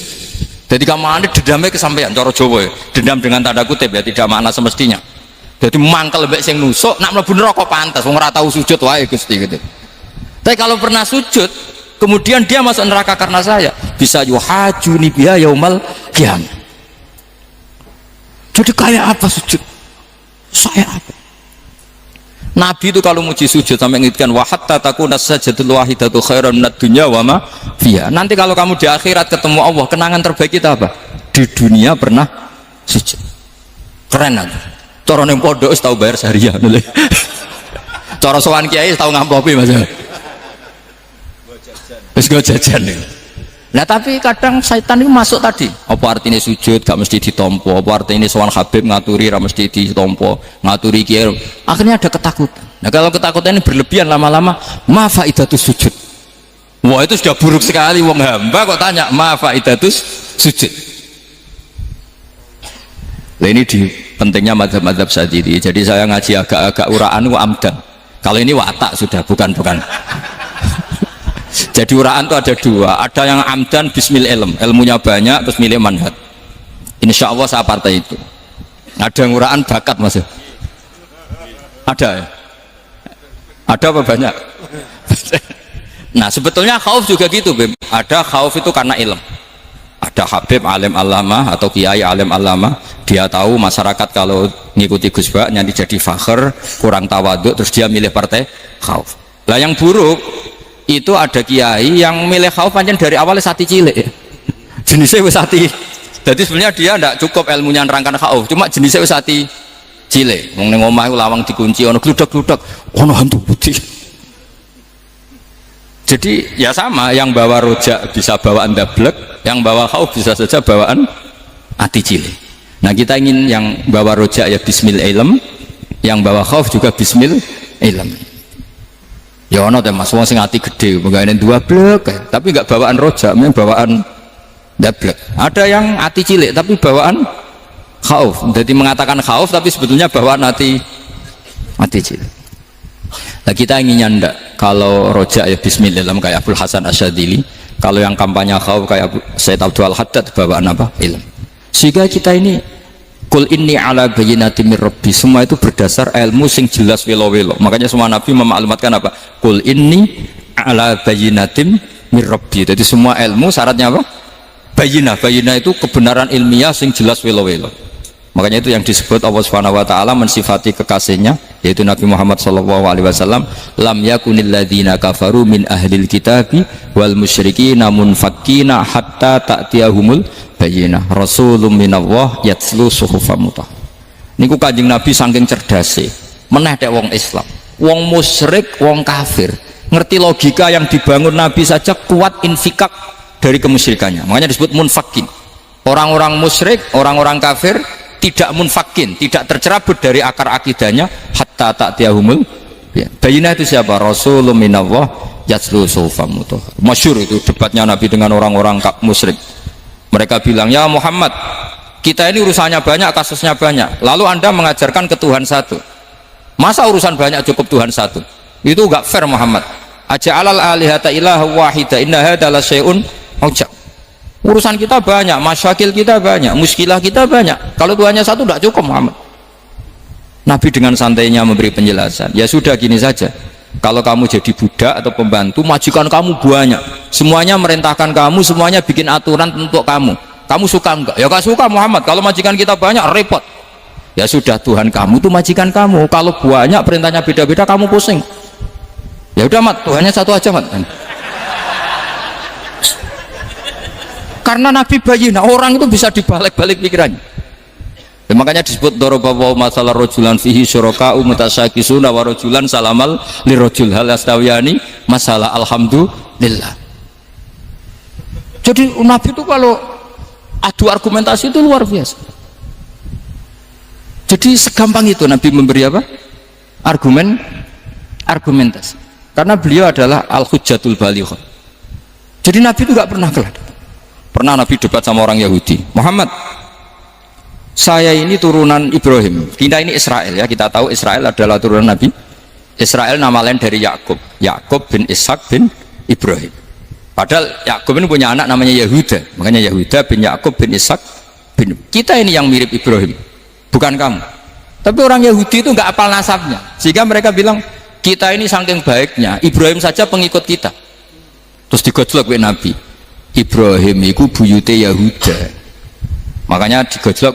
Jadi kamu ini dendamnya kesampaian, coro Jawa ya, dendam dengan tanda kutip ya, tidak makna semestinya. Jadi mangkel lebih sing nusuk, nak mlebu neraka pantas, wong ora tau sujud wae Gusti gitu. Tapi kalau pernah sujud, kemudian dia masuk neraka karena saya, bisa yuhajuni biha yaumal qiyamah. Jadi kayak apa sujud? Saya apa? Nabi itu kalau muji sujud sampai mengingatkan wa hatta takuna sajdatul wahidatu khairan minad dunya wa ma fiha. Nanti kalau kamu di akhirat ketemu Allah, kenangan terbaik kita apa? Di dunia pernah sujud. Keren aja. Cara ning pondok wis tau bayar syariah. Cara sowan kiai tau ngampopi Mas. Wis go jajan. Nah tapi kadang syaitan itu masuk tadi. Apa artinya sujud gak mesti ditompo, apa artinya sowan Habib ngaturi gak mesti ditompo, ngaturi kiai. Akhirnya ada ketakutan. Nah kalau ketakutan ini berlebihan lama-lama, ma faidatus sujud. Wah itu sudah buruk sekali. Wong hamba kok tanya ma faidatus sujud. Nah ini di pentingnya mazhab-mazhab Syadzili. Jadi saya ngaji agak-agak uraan wa amdan. Kalau ini watak sudah bukan. Jadi uraan itu ada dua, ada yang amdan bismil ilm, ilmunya banyak terus milih manhaj. Insya Allah saya partai itu. Ada yang uraan bakat mas. Ada ya? Ada apa banyak? Nah sebetulnya khauf juga gitu Bim. Ada khauf itu karena ilm. Ada Habib alim alama atau kiai alim alama, dia tahu masyarakat kalau ngikuti Gus Bak nanti jadi fakhr, kurang tawaduk, terus dia milih partai khauf. Lah yang buruk itu ada kiai yang milih khauf pancen dari awalnya sati cilik ya. Jenisnya wis sati. Jadi sebenarnya dia tidak cukup ilmunya nerangkan khauf, cuma jenisnya wis sati cilik. Wong ning omah lawang dikunci ono gludak-gludak, ono hantu putih. Jadi ya sama, yang bawa rojak bisa bawaan dablek, yang bawa khauf bisa saja bawaan ati cilik. Nah kita ingin yang bawa rojak ya bismil ilm, yang bawa khauf juga bismil ilm. Ya ono teh Mas wong sing ati gede, pegawene dua blek, tapi enggak bawaan rojak, memang bawaan dablek. Ada yang ati cilik tapi bawaan khauf. Jadi mengatakan khauf tapi sebetulnya bawaan ati cilik. Nah kita inginnya ndak kalau rojak ya bismillah kayak Abdul Hasan Asyadzili, kalau yang kampanye khauf kayak Said Abdul Haddad bawaan apa? Ilm. Sehingga kita ini Kul inni ala bayyinatin mir rabbi, semua itu berdasar ilmu sing jelas welo-welo. Makanya semua nabi memaklumatkan apa? Kul inni ala bayyinatin mir rabbi. Jadi semua ilmu syaratnya apa? Bayyinah. Bayyinah itu kebenaran ilmiah sing jelas welo-welo. Makanya itu yang disebut Allah Subhanahu wa taala mensifati kekasihnya yaitu Nabi Muhammad sallallahu alaihi wasallam, lam yakunil ladzina kafaru min ahlil kitabi wal musyrikina munfakkina hatta ta'tiyahumul bayyinah rasulun minallah yatslu suhufan mutahhar. Niku Kanjeng Nabi saking cerdase meneh dek wong Islam, wong musyrik, wong kafir ngerti logika yang dibangun Nabi saja kuat infikak dari kemusyrikannya. Makanya disebut munfakin. Orang-orang musyrik, orang-orang kafir tidak munfakin, tidak tercerabut dari akar akidahnya hatta ta'tiyahumul bayyinah. Itu siapa? Rasulun minallah yatslu suhufan mutahhar. Masyhur itu debatnya Nabi dengan orang-orang musyrik. Mereka bilang, ya Muhammad, kita ini urusannya banyak, kasusnya banyak, lalu anda mengajarkan ke Tuhan satu. Masa urusan banyak cukup Tuhan satu? Itu enggak fair Muhammad. Aja'alal alihata ilaha wahida inna hadza la syai'un ujab. Urusan kita banyak, masyakil kita banyak, muskilah kita banyak, kalau Tuhannya satu enggak cukup Muhammad. Nabi dengan santainya memberi penjelasan, ya sudah gini saja, kalau kamu jadi budak atau pembantu, majikan kamu banyak, semuanya merintahkan kamu, semuanya bikin aturan untuk kamu suka enggak? Ya gak suka Muhammad, kalau majikan kita banyak repot. Ya sudah, Tuhan kamu itu majikan kamu, kalau banyak perintahnya beda-beda kamu pusing. Ya udah Mat, Tuhannya satu aja Mat. Karena Nabi bayyinah, orang itu bisa dibalik-balik pikirannya. Ya, makanya disebut daraballahu masalah rajulan fihi syuraka'u mutasyakisuna wa rajulan salamal lirajul hal astawiyani masalah alhamdulillah. Jadi Nabi itu kalau adu argumentasi itu luar biasa. Jadi segampang itu Nabi memberi apa? Argumentasi. Karena beliau adalah al-hujjatul balighah. Jadi Nabi itu gak pernah kalah. Pernah Nabi debat sama orang Yahudi, Muhammad, saya ini turunan Ibrahim, kita ini Israel ya, kita tahu Israel adalah turunan Nabi. Israel nama lain dari Yakub, Yakub bin Ishak bin Ibrahim. Padahal Yakub ini punya anak namanya Yahuda, makanya Yahuda bin Yakub bin Ishak bin. Kita ini yang mirip Ibrahim, bukan kamu. Tapi orang Yahudi itu nggak apal nasabnya, sehingga mereka bilang kita ini saking baiknya Ibrahim saja pengikut kita. Terus digojlok oleh Nabi, Ibrahim itu buyute Yahuda, makanya digojlok,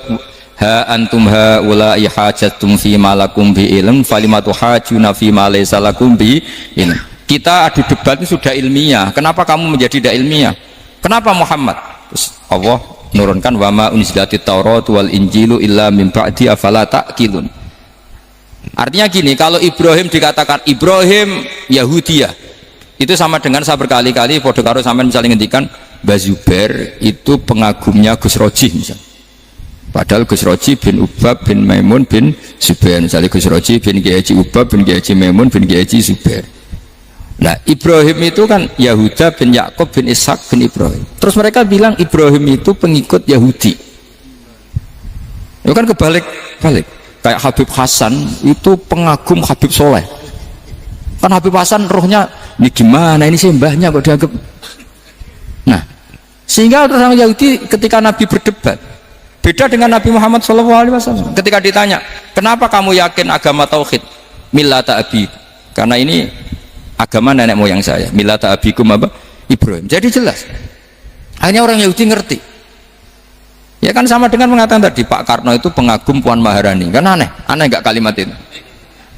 ha antum ha ulai hajatum fi malakum bi ilm falimatu hajuna fi ma laysa lakum bi ilm. Kita adu debat ini sudah ilmiah, kenapa kamu menjadi tidak ilmiah? Kenapa Muhammad? Terus Allah menurunkan wa ma unzilatit taurat wal injilu illa min ba'di afala ta'qilun. Artinya gini, kalau Ibrahim dikatakan Ibrahim Yahudiyah, itu sama dengan saya berkali-kali podo karo sampean misalnya ngendikan Mbah Zubair itu pengagumnya Gus Roji misalnya. Padahal Gus Roji bin Ubab bin Maimun bin Zubair, misalnya Gus Roji bin Kiai Haji Ubab bin Kiai Haji Maimun bin Kiai Haji Zubair. Nah Ibrahim itu kan Yahuda bin Yakub bin Ishak bin Ibrahim. Terus mereka bilang Ibrahim itu pengikut Yahudi. Itu kan kebalik-balik. Kayak Habib Hasan itu pengagum Habib Soleh. Kan Habib Hasan rohnya ini gimana, ini sih mbahnya kok dianggap. Nah sehingga orang Yahudi ketika Nabi berdebat, beda dengan Nabi Muhammad SAW. Ketika ditanya, kenapa kamu yakin agama tauhid? Millata abi, karena ini agama nenek moyang saya. Millata abikum apa? Ibrahim. Jadi jelas. Akhirnya orang Yahudi ngerti. Ya kan sama dengan mengatakan tadi Pak Karno itu pengagum Puan Maharani. Kan aneh nggak kalimat itu?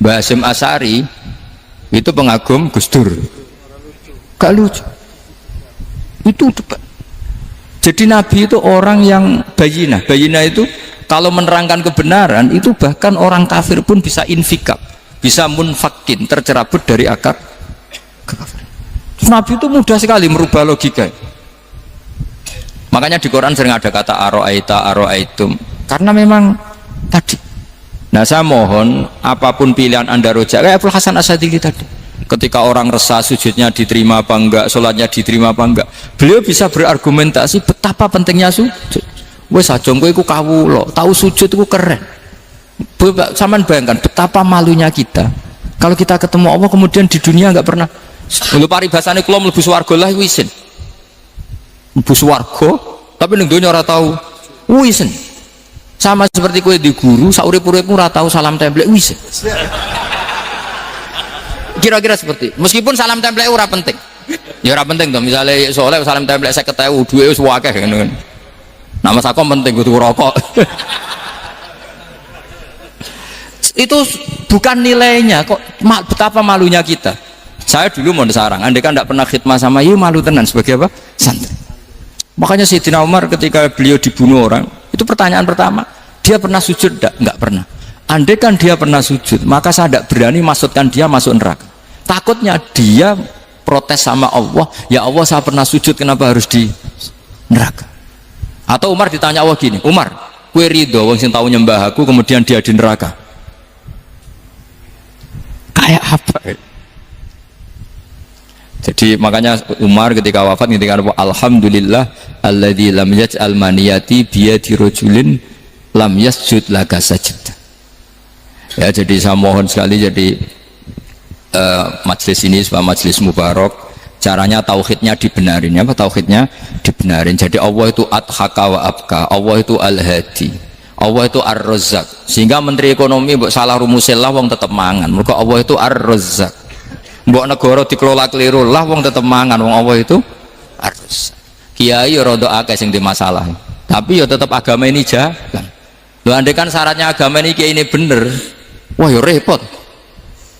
Mbah Hasyim Asy'ari itu pengagum Gus Dur. Gak lucu. Itu debat. Jadi Nabi itu orang yang bayinah. Bayinah itu kalau menerangkan kebenaran itu bahkan orang kafir pun bisa infikak, bisa munfakin, tercerabut dari akar kekafiran. Nabi itu mudah sekali merubah logika. Makanya di Quran sering ada kata aro'aitum, karena memang tadi. Nah saya mohon apapun pilihan anda rojak, kayak Abdul Hasan Asy'adili tadi. Ketika orang resah sujudnya diterima apa enggak, sholatnya diterima apa enggak, beliau bisa berargumentasi betapa pentingnya sujud. Wes aja kowe iku kawula, tahu sujud itu keren. Saman bayangkan betapa malunya kita kalau kita ketemu Allah kemudian di dunia enggak pernah. Lho paribasane kula mlebu swarga lah isin. Mlebu swarga tapi ning donya ora tahu isin. Sama seperti kowe di guru sak urip-uripmu ora tahu salam templek isin. Kira-kira seperti meskipun salam template ora penting ya ora penting tuh, misalnya soalnya salam template 50.000 duwe wis akeh ngono kan. Nama sakom penting kudu rokok. Itu bukan nilainya kok, betapa malunya kita. Saya dulu mau sarang, andai kan tidak pernah khidmah sama you, malu tenan sebagai apa? Santri. Makanya Sayyidina Umar ketika beliau dibunuh orang, itu pertanyaan pertama, dia pernah sujud enggak pernah. Andai kan dia pernah sujud, maka saya tidak berani masukkan dia masuk neraka. Takutnya dia protes sama Allah, ya Allah saya pernah sujud, kenapa harus di neraka? Atau Umar ditanya Allah gini, Umar, kue ridho wong sing tahu nyembah aku kemudian dia di neraka? Kayak apa? Jadi makanya Umar ketika wafat ketika alhamdulillah alladzi lam yaj'al maniyati biyadi rajulin lam yasjud laka sajdah. Ya, jadi saya mohon sekali jadi majelis ini sebuah majelis mubarak, caranya tauhidnya dibenarin. Apa tauhidnya dibenarin? Jadi Allah itu adhaka wa abka, Allah itu al-hadi, Allah itu ar-razzaq. Sehingga menteri ekonomi mbok salah rumusillah wong tetep mangan. Mergo Allah itu ar-razzaq. Mbok negara dikelola keliru lah wong tetep mangan, wong Allah itu ar-razzaq. Kiai rada akeh sing di masalah. Tapi ya tetep agama ini jalan. Lho andai kan syaratnya agama ini kiai ini bener, wah ya repot.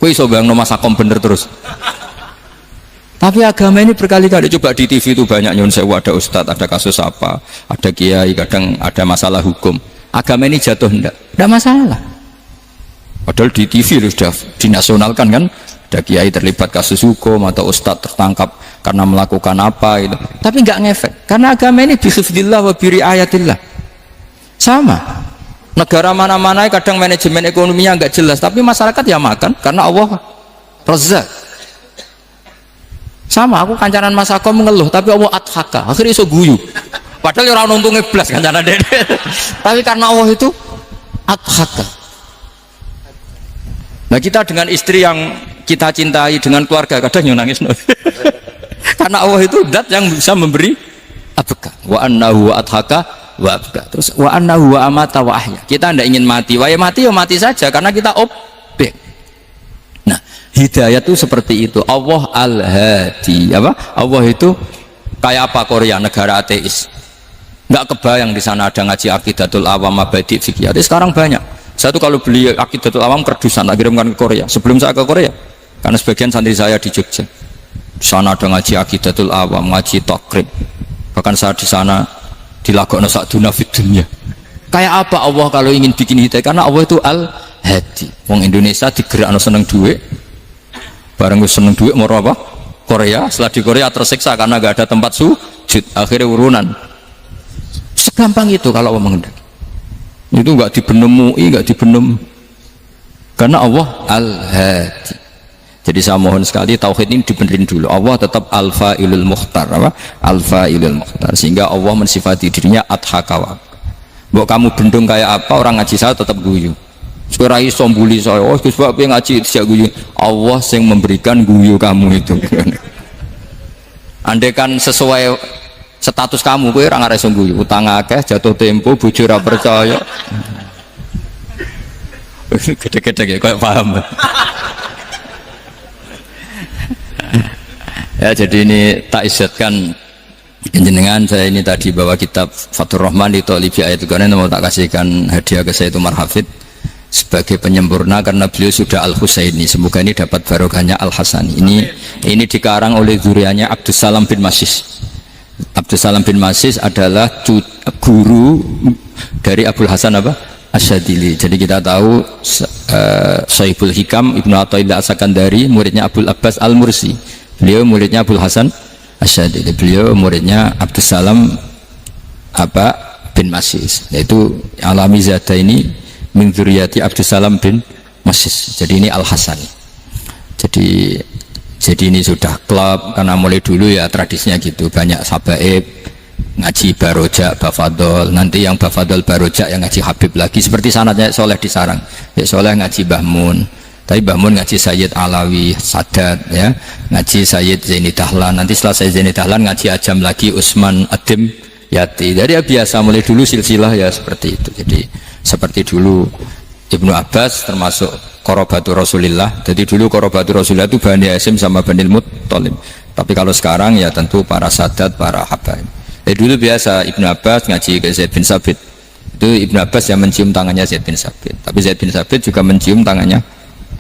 Kowe iso bayangno masakom bener terus. Tapi agama ini berkali-kali coba di TV itu banyak nyun sewu, ada ustadz, ada kasus apa, ada kiai, kadang ada masalah hukum. Agama ini jatuh enggak masalah. Padahal di TV sudah dinasionalkan kan, ada kiai terlibat kasus hukum atau ustadz tertangkap karena melakukan apa itu. Tapi enggak ngefek karena agama ini bihifdzillah wa biriayatillah. Sama. Negara mana-mana kadang manajemen ekonominya enggak jelas, tapi masyarakat ya makan karena Allah Razzaq. Sama, aku kancanan masakom mengeluh tapi Allah adhaka, akhirnya iso guyu. Padahal orang untungnya belas kancanan dede. Tapi karena Allah itu adhaka. Nah kita dengan istri yang kita cintai, dengan keluarga kadang yang nangis. Karena Allah itu zat yang bisa memberi abka. Wa annahu adhaka wa abka. Terus wa annahu wa amata wa ahya. Kita tidak ingin mati, wa ya mati ya mati saja karena kita objek. Nah, hidayah itu seperti itu. Allah al-hadi. Apa? Allah itu kayak apa Korea, negara ateis. Nggak kebayang di sana ada ngaji Aqidatul Awam, Mabadi' Fikih. Sekarang banyak. Saya tuh kalau beli Aqidatul Awam kerdusan, tak kirimkan ke Korea. Sebelum saya ke Korea, karena sebagian santri saya di Jogja. Di sana ada ngaji Aqidatul Awam, ngaji Takrib. Bahkan saya di sana dilakokno sakduna fid dunya. Kayak apa Allah kalau ingin bikin hidayah? Karena Allah itu al-hadi. Wong Indonesia digerakno seneng duit. Bareng seneng duit mau apa? Korea. Setelah di Korea tersiksa karena gak ada tempat sujud, akhirnya urunan. Segampang itu kalau Allah menghendaki. Itu enggak dibenem MUI, enggak dibenem, karena Allah Al-Hadi. Jadi saya mohon sekali tauhid ini dibenerin dulu. Allah tetap Al-Fa'ilul Mukhtar, apa? Al-Fa'ilul Mukhtar, sehingga Allah mensifati dirinya Adhaka. Mbok kamu bendung kayak apa, orang ngaji saya tetap guyu. Supaya iso mbuli saya, oh Gus Bapak ngaji tidak guyu. Allah yang memberikan guyu kamu itu. Andai kan sesuai status kamu, kowe ora ngarep guyu. Utang akeh, jatuh tempo, bojo ora percaya. Gede-gede kayak paham. Ya, jadi ini tak isyatkan jenengan. Saya ini tadi bawa kitab Fathur Rahman di Thalibi Ayat Qur'an, mau tak kasihkan hadiah ke saya itu Marhafid sebagai penyempurna karena beliau sudah Al-Husaini. Semoga ini dapat barokahnya Al-Hasani. Ini dikarang oleh zurianya Abdus Salam bin Masis. Abdus Salam bin Masis adalah guru dari Abul Hasan apa? Asyadili. Jadi kita tahu Syaibul Hikam Ibnu Athaillah As-Sakandari muridnya Abul Abbas Al-Mursi. Beliau muridnya Abul Hasan Asyadili. Beliau muridnya Abdus Salam bin Masis. Yaitu Alami Zada ini min dzurriyyati Abdus Salam bin Masis. Jadi ini Al-Hasani. Jadi ini sudah klub karena mulai dulu ya tradisinya gitu, banyak sabaib ngaji Barojak, Bafadol, nanti yang Bafadol Barojak yang ngaji Habib lagi, seperti sanadnya Soleh di Sarang. Ya Soleh ngaji Mbah Mun, tapi Mbah Mun ngaji Sayyid Alawi Sadat, ya ngaji Sayyid Zaini Dahlan, nanti setelah Sayyid Zaini Dahlan ngaji Ajam lagi Usman Adim Yati. Jadi ya biasa mulai dulu silsilah ya seperti itu. Jadi seperti dulu Ibnu Abbas termasuk Qorobatul Rasulillah. Jadi dulu Qorobatul Rasulillah itu Bani Hasyim sama Bani Muttalib. Tapi kalau sekarang ya tentu para sadat, para habaib. Dulu biasa Ibnu Abbas ngaji ke Zaid bin Sabit. Itu Ibnu Abbas yang mencium tangannya Zaid bin Sabit. Tapi Zaid bin Sabit juga mencium tangannya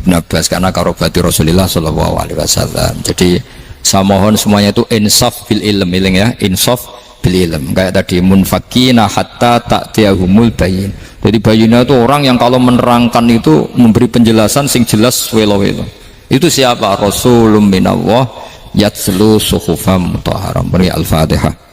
Ibnu Abbas karena Qorobatul Rasulillah Shallallahu Alaihi Wasallam. Jadi saya mohon semuanya itu insaf bil ilm, ya, insaf bil ilm. Kayak tadi munfakina hatta ta'tiyahumul bayin. Jadi bayinnya itu orang yang kalau menerangkan itu memberi penjelasan sing jelas welo-welo. Itu siapa? Rasulun minallah yatslu suhufam mutahharam. Beri Al-Fatihah.